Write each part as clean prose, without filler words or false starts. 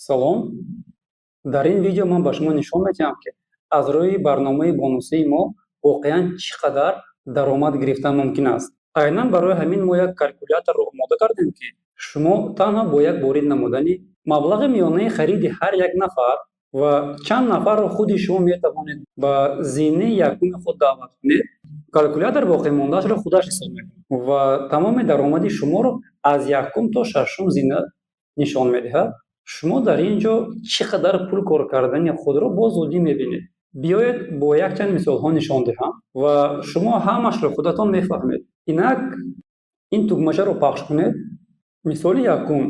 салом. Дар ин видео ман ба шумо нишон медиҳам, ки аз рӯи барномаи бонусии мо воқеан чӣ қадар даромад гирифтан мумкин аст. Айнан барои ҳамин мо як калькулятор омода кардем, ки шумо танҳо бо як ворид намудани маблағи миёнаи хариди ҳар як нафар ва чанд нафарро худи шумо метавонед ба зинаи якуми худ даъват кунед, калькулятор боқимондаашро худаш ҳисоб мекунад ва тамоми даромади шуморо аз якум то шашум зина нишон медиҳад. шумо дар ин ҷо чӣ қадар пул кор кардани худро бо зудӣ мебинед. биёед бо якчанд мисолҳо нишон диҳам ва шумо ҳамашро худатон мефаҳмед. Инак ин тугмачаро пахш кунед. мисоли якум,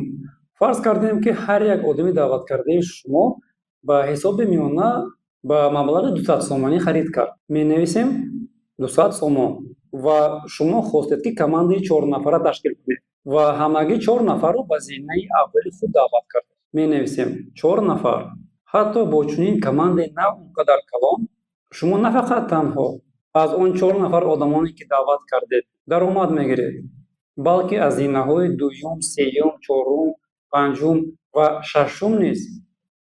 фарз кардем, ки ҳар як одами даъваткардаи шумо ба ҳисоби миёна ба маблағи 200 сомонӣ харид кард. Менависем 200 сомон ва шумо хостед, ки командаи 4 нафара ташкил кунед ва ҳамагӣ 4 нафарро ба зинаи аввали худ даъват кардед. менависем 4 нафар. ҳатто бо чунин командаи на он қадар калон, шумо на фақат танҳо аз он 4 нафар одамоне, ки даъват кардед, даромад мегиред, балки аз зинаҳои дуюм, сеюм, чорум, панҷум ва шашум низ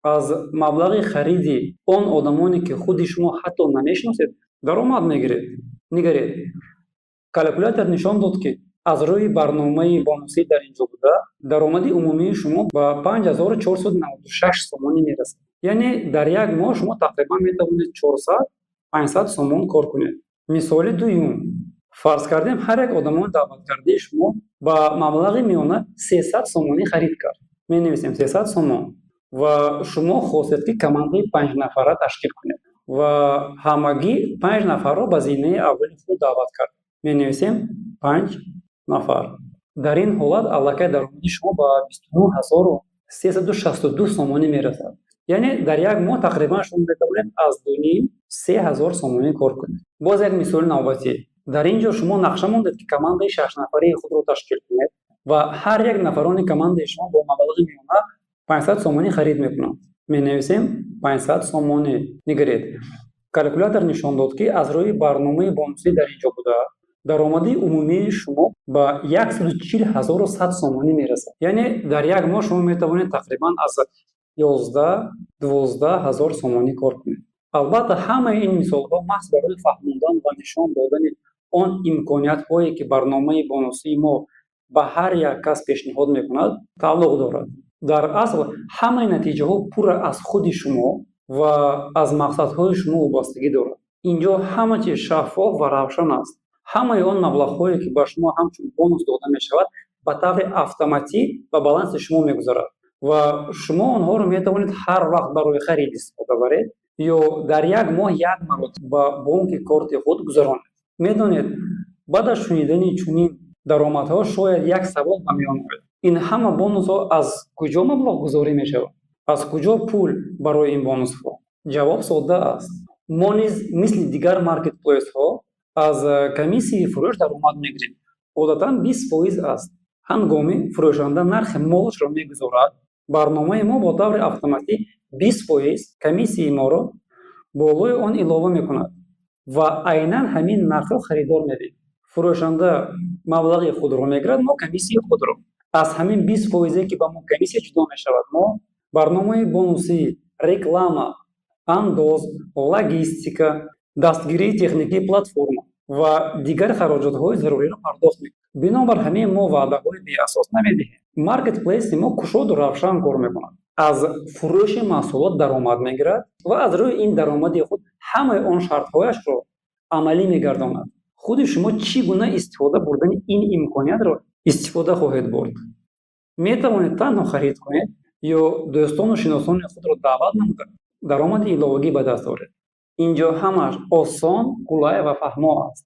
аз маблағи хариди он одамоне, ки худи шумо ҳатто намешиносед, даромад мегиред. Нигаред, калькулятор нишон дод, ки аз рӯи барномаи бонусӣ дар ин ҷо буда даромади умумии шумо ба 5496 сомонӣ мерасад. яъне дар як моҳ шумо тақрибан метавонед 400-500 сомон кор кунед. мисоли дуюм, фарз кардем ҳар як одамони даъваткардаи шумо ба маблағи миёна 300 сомонӣ харид кард. менависем 300 сомон ва шумо хостед, ки командаи 5 нафара ташкил кунед ва ҳамагӣ 5 нафарро ба зинаи аввали худ даъват кард. менависем 5 нафар. дар ин ҳолат аллакай даромади шумо ба 29362 сомонӣ мерасад. яъне дар як моҳ тақрибан шумо метавонед аз 2,5-3,000 сомонӣ кор кунед. боз як мисоли навбатӣ. дар ин ҷо шумо нақша мондед, ки командаи 6 нафарии худро ташкил кунед ва ҳар як нафарони командаи шумо бо маблағи миёна 500 сомонӣ харид мекунанд. менависем 500 сомонӣ. Нигаред, калькулятор нишон дод, ки аз рӯи барномаи бонусӣ дар ин ҷо буда даромади умумии шумо ба 140100 сомонӣ мерасад. яъне дар як моҳ шумо метавонед тақрибан аз 11-12 ҳазор сомонӣ кор кунед. албатта ҳамаи ин мисолҳо маҳз барои фаҳмондан ва нишон додани он имкониятҳое, ки барномаи бонусии мо ба ҳар як кас пешниҳод мекунад, тааллуқ дорад. дар асл ҳамаи натиҷаҳо пурра аз худи шумо ва аз мақсадҳои шумо вобастагӣ дорад. ин ҷо ҳама чиз шаффоф ва равшан аст. ҳамаи он маблағҳое, ки ба шумо ҳамчун бонус дода мешавад, ба таври автоматӣ ба баланси шумо мегузарад ва шумо онҳоро метавонед ҳар вақт барои харид истифода баред ё дар як моҳ як маротиба ба бонки корти худ гузаронед. медонед, баъд аз шунидани чунин даромадҳо шояд як савол ба миён ояд: ин ҳама бонусҳо аз куҷо маблағгузорӣ мешавад? аз куҷо пул барои ин бонусҳо? ҷавоб содда аст. мо низ мисли дигар маркетплейсҳо аз комиссияи фурӯш даромад мегирем. одатан 20% аст. ҳангоми фурӯшанда нархи молашро мегузорад, барномаи мо бо таври автоматӣ 20% комиссияи моро болои он илова мекунад ва айнан ҳамин нархро харидор мебинад. фурӯшанда маблағи худро мегирад, мо комиссияи худро. аз ҳамин 20%, ки ба мо комиссия ҷудо мешавад, мо барномаи бонусӣ, реклама, андоз, логистика, дастгирии техникии платформа ва дигар хароҷотҳои заруриро пардохт мекунем. бинобар ҳамин мо ваъдаҳои беасос намедиҳем. маркетплейси мо кушоду равшан кор мекунад. аз фурӯши маҳсулот даромад мегирад ва аз рӯи ин даромади худ ҳамаи он шартҳояшро амалӣ мегардонад. худи шумо чӣ гуна истифода бурдани ин имкониятро истифода хоҳед бурд? метавонед танҳо харид кунед ё дӯстону шиносони худро даъват намуда даромади иловагӣ ба даст оред. ин ҷо ҳамааш осон, қулай ва фаҳмо аст.